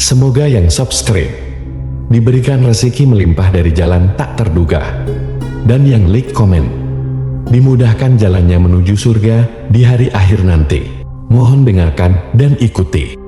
Semoga yang subscribe diberikan rezeki melimpah dari jalan tak terduga, dan yang like komen dimudahkan jalannya menuju surga di hari akhir nanti. Mohon dengarkan dan ikuti.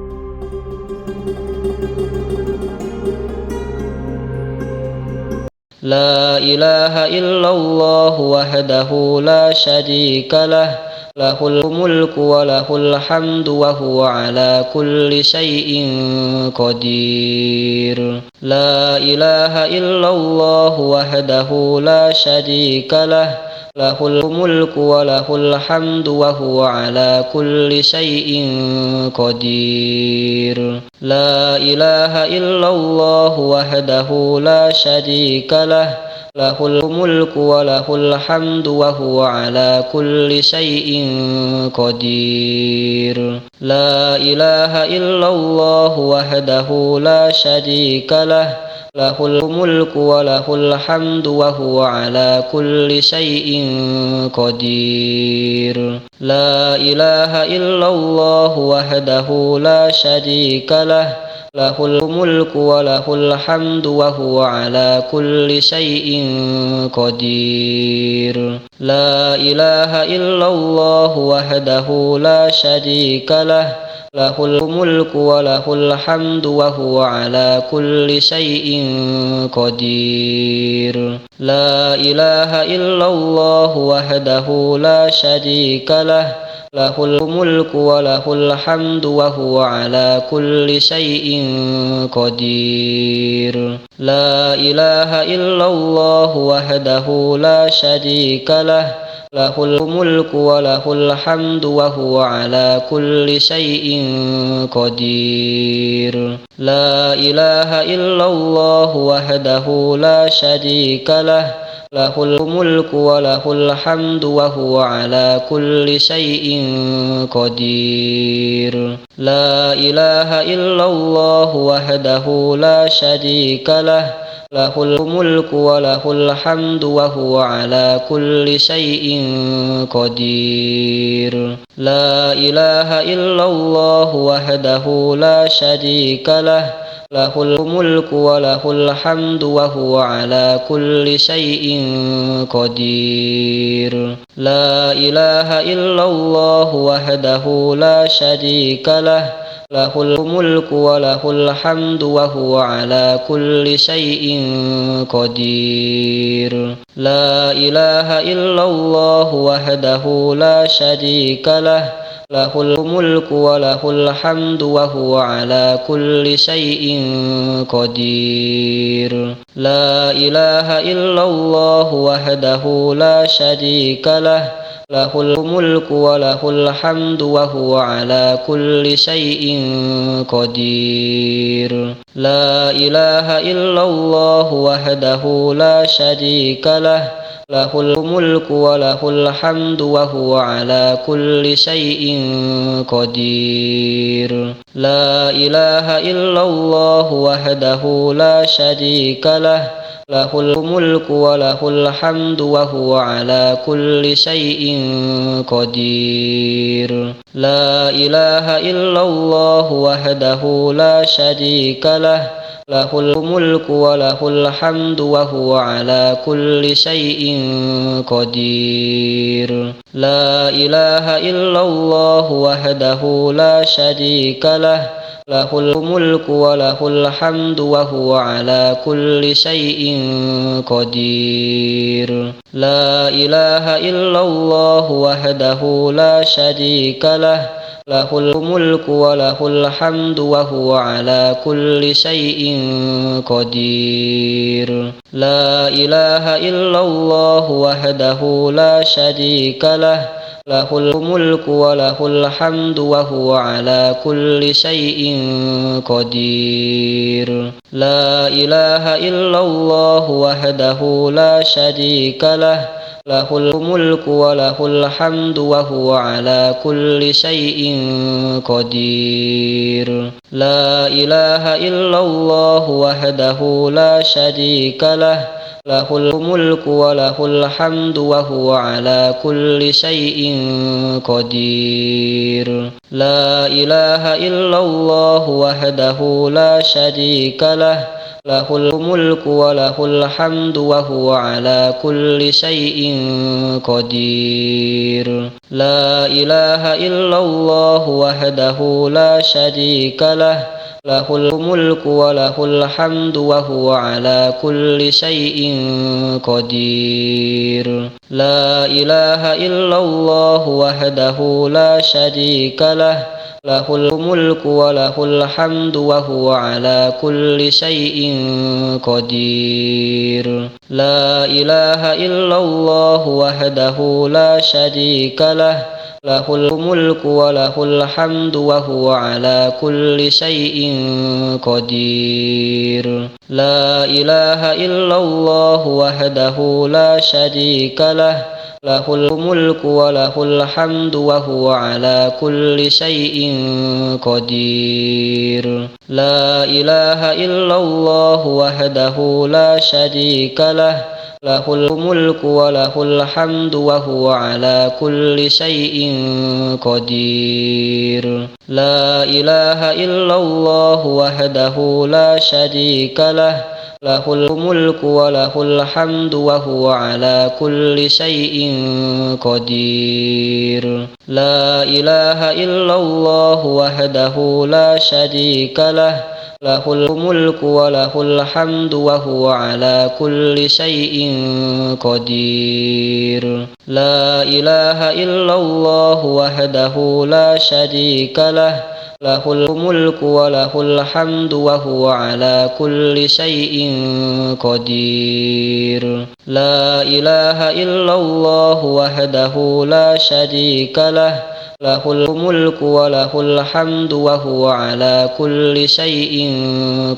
La ilaha illallah wahdahu la syarika lah, lahul mulku wa lahul hamdu wa huwa ala kulli syai'in qadir. La ilaha illallah wahdahu la syarika lah, lahul mulku wa lahul hamdu wa huwa ala kulli syai'in qadir. La ilaha illallah wahdahu la syarika lah, lahul mulku wa lahul hamdu wa huwa ala kulli syai'in qadir. La ilaha illallah wahdahu la syarika lah, lahul mulku wa lahul hamdu wa huwa ala kulli syai'in qadir. La ilaha illallah wahdahu la syarika lah, lahul mulku wa lahul hamdu wa huwa ala kulli syai'in qadir. La ilaha illallah wahdahu la syarika lah, lahul mulku wa lahul hamdu wa huwa ala kulli syai'in qadir. La ilaha illallah wahdahu la syarika lah, lahul mulku wa lahul hamdu wa huwa ala kulli syai'in qadir. La ilaha illallah wahdahu la syarika lah, lahul mulku wa lahul hamdu wa huwa ala kulli syai'in qadir. La ilaha illallah wahdahu la syarika lah, lahul mulku wa lahul hamdu wa huwa ala kulli syai'in qadir. La ilaha illallah wahdahu la syarika lah, lahul mulku wa lahul hamdu wa huwa ala kulli syai'in qadir. La ilaha illallah wahdahu la syarika lah, lahul mulku wa lahul hamdu wa huwa ala kulli syai'in qadir. La ilaha illallah wahdahu la syarika lah, lahul mulku wa lahul hamdu wa huwa ala kulli syai'in qadir. La ilaha illallah wahdahu la syarika lah, lahul mulku wa lahul hamdu wa huwa ala kulli syai'in qadir. La ilaha illallah wahdahu la syarika lah, lahul mulku wa lahul hamdu wa huwa ala kulli syai'in qadir. La ilaha illallah wahdahu la syarika lah, lahul mulku wa lahul hamdu wa huwa ala kulli syai'in qadir. La ilaha illallah wahdahu la syarika lah, lahul mulku wa lahul hamdu wa huwa ala kulli syai'in qadir. La ilaha illallah wahdahu la syarika lah, lahul mulku wa lahul hamdu wa huwa ala kulli syai'in qadir. La ilaha illallah wahdahu la syarika lah, lahul mulku wa lahul hamdu wa huwa ala kulli syai'in qadir. La ilaha illallah wahdahu la syarika lah, lahul mulku wa lahul hamdu wa huwa ala kulli syai'in qadir. La ilaha illallah wahdahu la syarika lah, lahul mulku wa lahul hamdu wa huwa ala kulli syai'in qadir. La ilaha illallah wahdahu la syarika lah, lahul mulku wa lahul hamdu wa huwa ala kulli syai'in qadir. La ilaha illallah wahdahu la syarika lah, lahul mulku wa lahul hamdu wa huwa ala kulli syai'in qadir. La ilaha illallah wahdahu la syarika lah, lahul mulku wa lahul hamdu wa huwa ala kulli syai'in qadir. La ilaha illallah wahdahu la syarika lah, lahul mulku wa lahul hamdu wa huwa ala kulli syai'in qadir. La ilaha illallah wahdahu la syarika lah, lahul mulku wa lahul hamdu wa huwa ala kulli syai'in qadir. La ilaha illallah wahdahu la syarika lah, lahul mulku wa lahul hamdu wa huwa ala kulli syai'in qadir. La ilaha illallah wahdahu la syarika lah, lahul mulku wa lahul hamdu wa huwa ala kulli syai'in qadir. La ilaha illallah wahdahu la syarika lah, lahul mulku wa lahul hamdu wa huwa ala kulli syai'in qadir. La ilaha illallah wahdahu la syarika lah, lahul mulku wa lahul hamdu wa huwa ala kulli syai'in qadir. La ilaha illallah wahdahu la syarika lah, lahul mulku wa lahul hamdu wa huwa ala kulli syai'in qadir. La ilaha illallah wahdahu la syarika lah, lahul mulku wa lahul hamdu wa huwa ala kulli syai'in qadir. La ilaha illallah wahdahu la syarika lah, lahul mulku wa lahul hamdu wa huwa ala kulli syai'in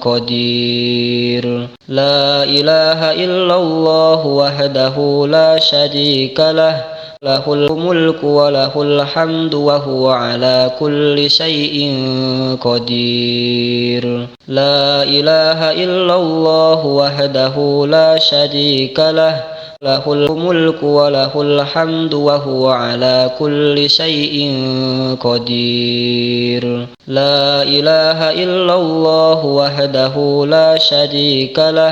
qadir. La ilaha illallah wahdahu la syarika lah, lahul mulku wa lahul hamdu wa huwa ala kulli syai'in qadir. La ilaha illallah wahdahu la syarika lah, lahul mulku wa lahul hamdu wa huwa ala kulli syai'in qadir. La ilaha illallah wahdahu la syarika lah,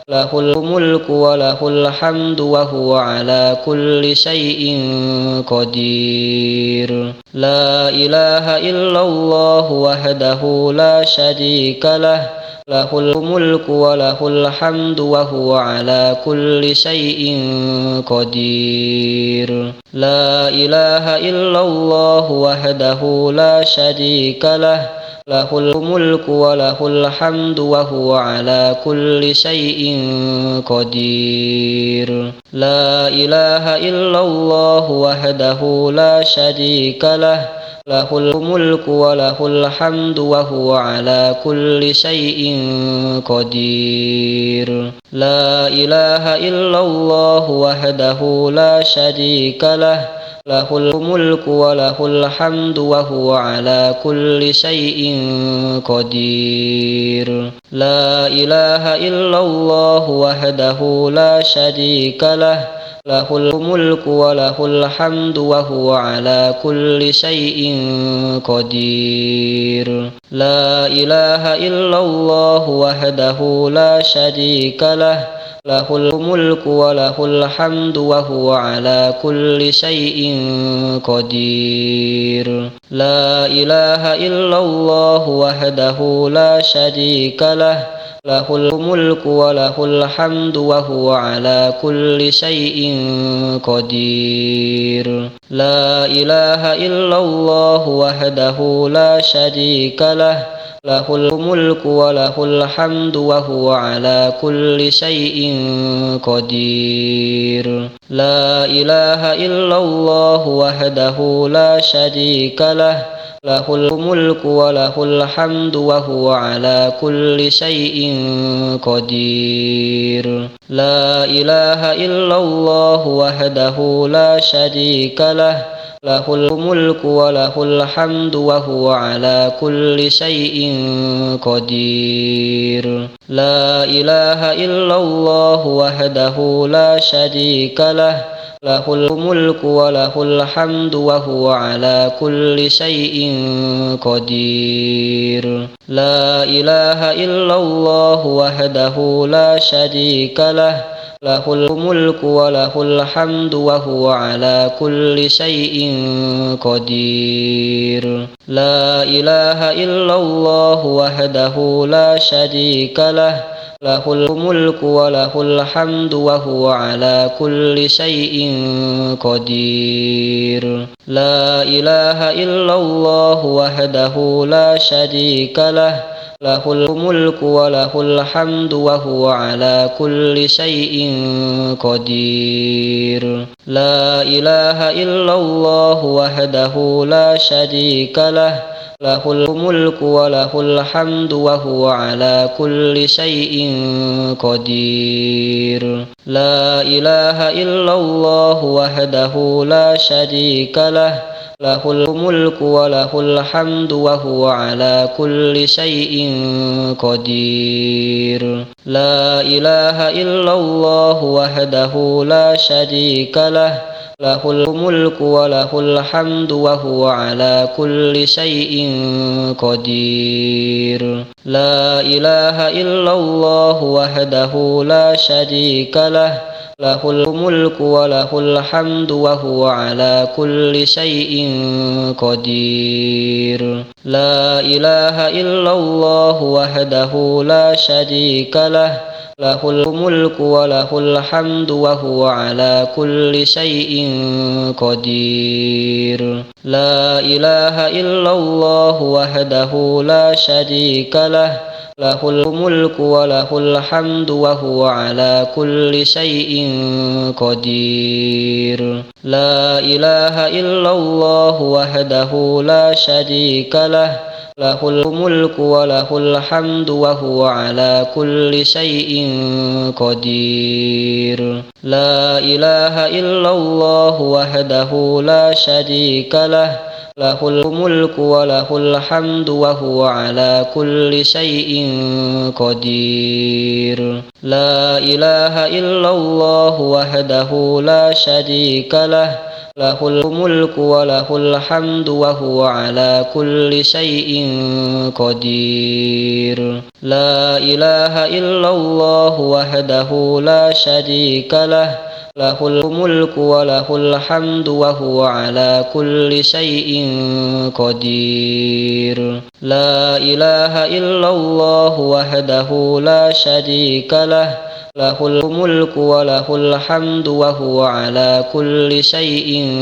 lahul mulku wa lahul hamdu wa huwa ala kulli syai'in qadir. La ilaha illallah wahdahu la syarika lah, lahul mulku wa lahul hamdu wa huwa ala kulli syai'in qadir. La ilaha illallah wahdahu la syarika lah, lahul mulku wa lahul hamdu wa huwa ala kulli syai'in qadir. La ilaha illallah wahdahu la syarika lah, lahul mulku wa lahul hamdu wa huwa ala kulli syai'in qadir. La ilaha illallah wahdahu la syarika lah, lahul mulku wa lahul hamdu wa huwa ala kulli syai'in qadir. La ilaha illallah wahdahu la syarika lah, lahul mulku wa lahul hamdu wa huwa ala kulli syai'in qadir. La ilaha illallah wahdahu la syarika lah, lahul mulku wa lahul hamdu wa huwa ala kulli syai'in qadir. La ilaha illallah wahdahu la syarika lah, lahul mulku wa lahul hamdu wa huwa ala kulli syai'in qadir. La ilaha illallah wahdahu la syarika lah, lahul mulku wa lahul hamdu wa huwa ala kulli syai'in qadir. La ilaha illallah wahdahu la syarika lah, lahul mulku wa lahul hamdu wa huwa ala kulli syai'in qadir. La ilaha illallah wahdahu la syarika lah, lahul mulku wa lahul hamdu wa huwa ala kulli syai'in qadir. La ilaha illallah wahdahu la syarika lah, lahul mulku wa lahul hamdu wa huwa ala kulli syai'in qadir. La ilaha illallah wahdahu la syarika lah, lahul mulku wa lahul hamdu wa huwa ala kulli syai'in qadir. La ilaha illallah wahdahu la syarika lah, lahul mulku wa lahul hamdu wa huwa ala kulli syai'in qadir. La ilaha illallah wahdahu la syarika lah, lahul mulku wa lahul hamdu wa huwa ala kulli syai'in qadir. La ilaha illallah wahdahu la syarika lah, lahul mulku wa lahul hamdu wa huwa ala kulli syai'in qadir. La ilaha illallah wahdahu la syarika lah, lahul mulku wa lahul hamdu wa huwa ala kulli syai'in qadir. La ilaha illallah wahdahu la syarika lah, lahul mulku wa lahul hamdu wa huwa ala kulli syai'in qadir. La ilaha illallah wahdahu la syarika lah, lahul mulku wa lahul hamdu wa huwa ala kulli syai'in qadir. La ilaha illallah wahdahu la syarika lah, lahul mulku wa lahul hamdu wa huwa ala kulli syai'in qadir. La ilaha illallah wahdahu la syarika lah, lahul mulku wa lahul hamdu wa huwa ala kulli syai'in qadir. La ilaha illallah wahdahu la syarika lah, lahul mulku wa lahul hamdu wa huwa ala kulli syai'in qadir. La ilaha illallah wahdahu la syarika lah, lahul mulku wa lahul hamdu wa huwa ala kulli syai'in qadir. La ilaha illallah wahdahu la syarika lah, lahul mulku wa lahul hamdu wa huwa ala kulli syai'in qadir. La ilaha illallah wahdahu la syarika lah, lahul mulku wa lahul hamdu wa huwa ala kulli syai'in qadir. La ilaha illallah wahdahu la syarika lah, lahul mulku wa lahul hamdu wa huwa ala kulli syai'in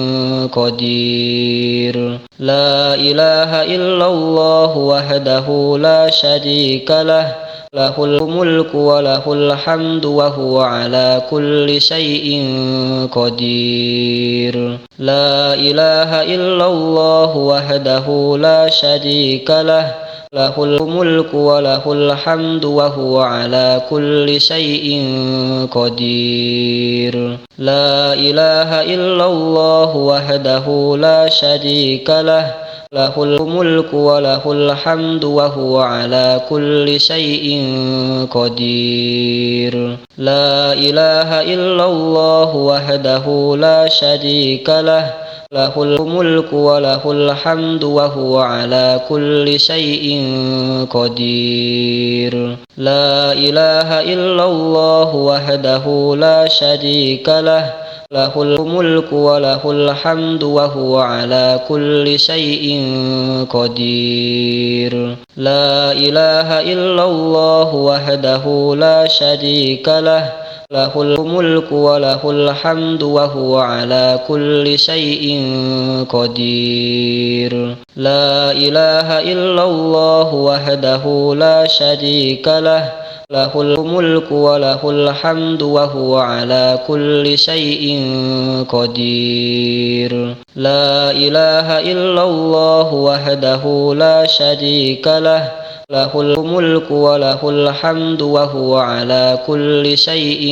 qadir. La ilaha illallah wahdahu la syarika lah, lahul mulku wa lahul hamdu wa huwa ala kulli syai'in qadir. La ilaha illallah wahdahu la syarika lah, lahul mulku wa lahul hamdu wa huwa ala kulli syai'in qadir. La ilaha illallah wahdahu la syarika lah, lahul mulku wa lahul hamdu wa huwa ala kulli syai'in qadir. La ilaha illallah wahdahu la syarika lah, lahul mulku wa lahul hamdu wa huwa ala kulli syai'in qadir. La ilaha illallah wahdahu la syarika lah, lahul mulku wa lahul hamdu wa huwa ala kulli syai'in qadir. La ilaha illallah wahdahu la syarika lah, lahul mulku wa lahul hamdu wa huwa ala kulli syai'in qadir. La ilaha illallah wahdahu la syarika lah, lahul mulku wa lahul hamdu wa huwa ala kulli syai'in qadir. La ilaha illallah wahdahu la syarika lah, له الملك وله الحمد وهو على كل شيء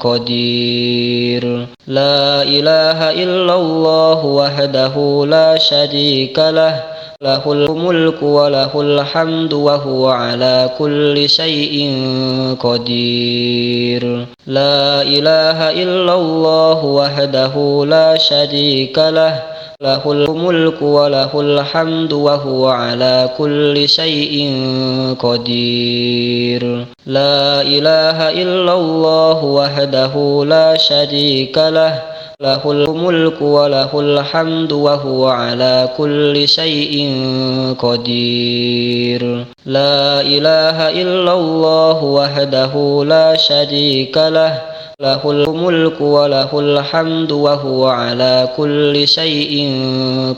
قدير لا إله إلا الله وحده لا شريك له له الملك وله الحمد وهو على كل شيء قدير لا إله إلا الله وحده لا شريك له له الملك وله الحمد وهو على كل شيء قدير لا إله إلا الله وحده لا شريك له له الملك وله الحمد وهو على كل شيء قدير لا إله إلا الله وحده لا شريك له له الملك وله الحمد وهو على كل شيء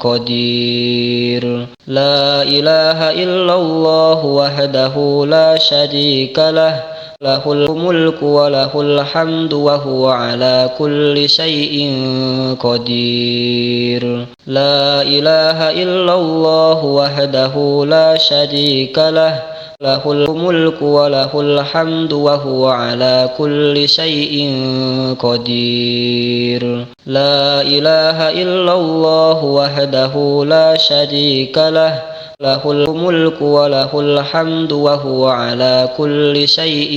قدير لا إله إلا الله وحده لا شريك له له الملك وله الحمد وهو على كل شيء قدير لا إله إلا الله وحده لا شريك له له الملك وله الحمد وهو على كل شيء قدير لا إله إلا الله وحده لا شريك له له الملك وله الحمد وهو على كل شيء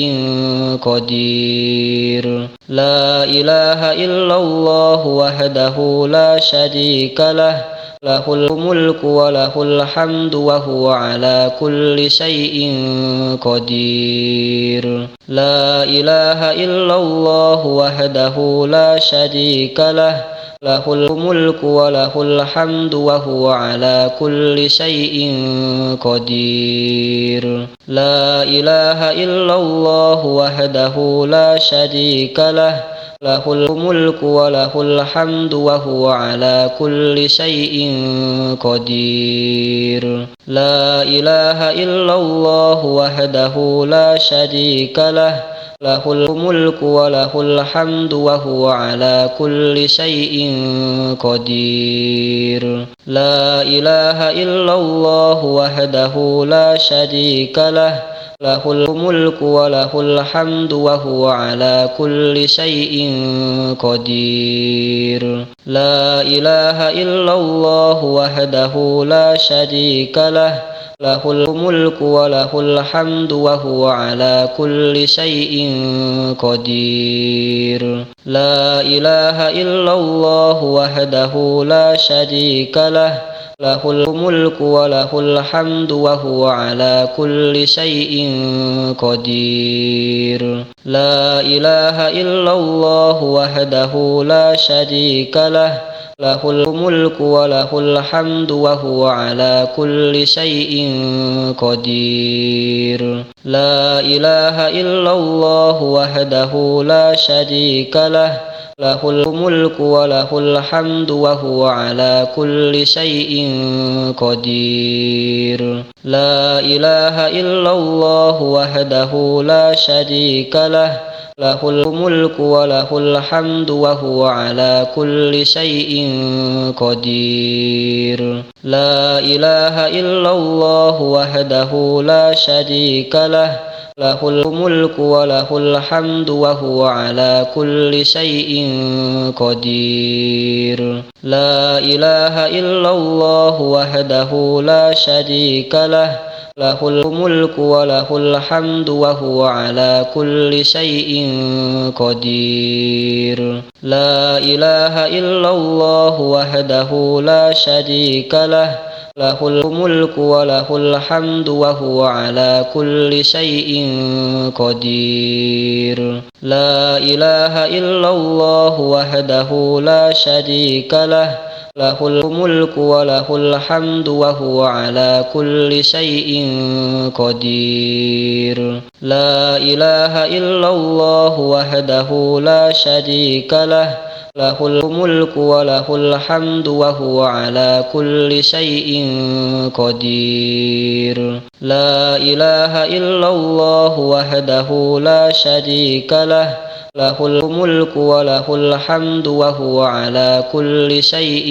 قدير لا إله إلا الله وحده لا شريك له له الملك وله الحمد وهو على كل شيء قدير لا إله إلا الله وحده لا شريك له له الملك وله الحمد وهو على كل شيء قدير لا إله إلا الله وحده لا شريك له له الملك وله الحمد وهو على كل شيء قدير لا إله إلا الله وحده لا شريك له له الملك وله الحمد وهو على كل شيء قدير لا إله إلا الله وحده لا شريك له له الملك وله الحمد وهو على كل شيء قدير لا إله إلا الله وحده لا شريك له له الملك وله الحمد وهو على كل شيء قدير لا إله إلا الله وحده لا شريك له له الملك وله الحمد وهو على كل شيء قدير لا إله إلا الله وحده لا شريك له له الملك وله الحمد وهو على كل شيء قدير لا إله إلا الله وحده لا شريك له له الملك وله الحمد وهو على كل شيء قدير لا إله إلا الله وحده لا شريك له له الملك وله الحمد وهو على كل شيء قدير لا إله إلا الله وحده لا شريك له له الملك وله الحمد وهو على كل شيء قدير لا إله إلا الله وحده لا شريك له له الملك وله الحمد وهو على كل شيء قدير لا إله إلا الله وحده لا شريك له له الملك وله الحمد وهو على كل شيء قدير لا إله إلا الله وحده لا شريك له له الملك وله الحمد وهو على كل شيء قدير لا إله إلا الله وحده لا شريك له له الملك وله الحمد وهو على كل شيء قدير. لا إله إلا الله وحده لا شريك له له الملك وله الحمد وهو على كل شيء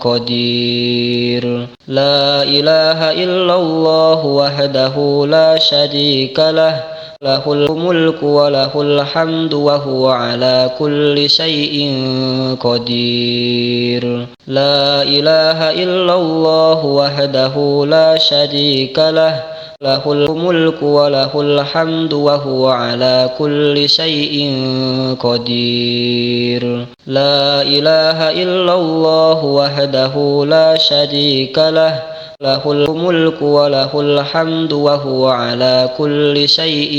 قدير. لا إله إلا الله وحده لا شريك له له الملك وله الحمد وهو على كل شيء قدير. لا إله إلا الله وحده لا شريك له له الملك وله الحمد وهو على كل شيء قدير. لا إله إلا الله وحده لا شريك له له الملك وله الحمد وهو على كل شيء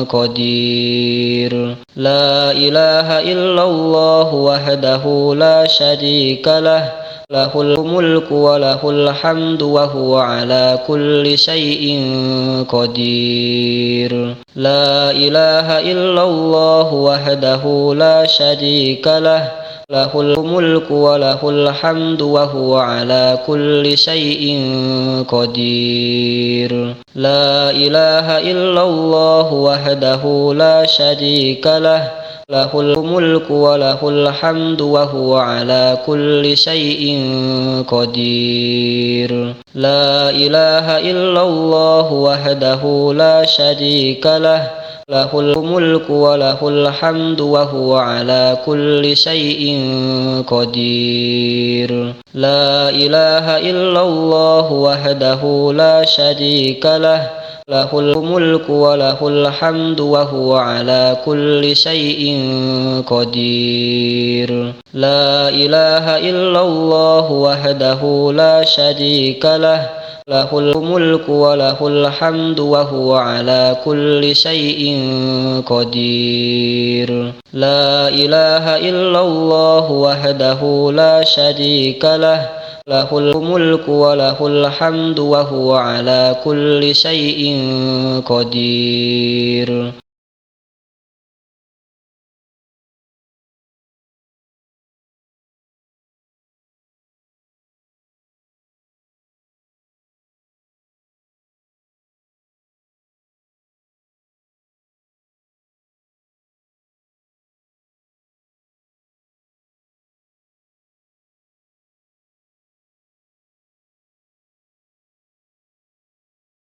قدير. لا إله إلا الله وحده لا شريك له له الملك وله الحمد وهو على كل شيء قدير. لا إله إلا الله وحده لا شريك له له الملك وله الحمد وهو على كل شيء قدير. لا إله إلا الله وحده لا شريك له له الملك وله الحمد وهو على كل شيء قدير. لا إله إلا الله وحده لا شريك له له الملك وله الحمد وهو على كل شيء قدير. لا إله إلا الله وحده لا شريك له له الملك وله الحمد وهو على كل شيء قدير. لا إله إلا الله وحده لا شريك له له الملك وله الحمد وهو على كل شيء قدير. لا إله إلا الله وحده لا شريك له له الملك وله الحمد وهو على كل شيء قدير.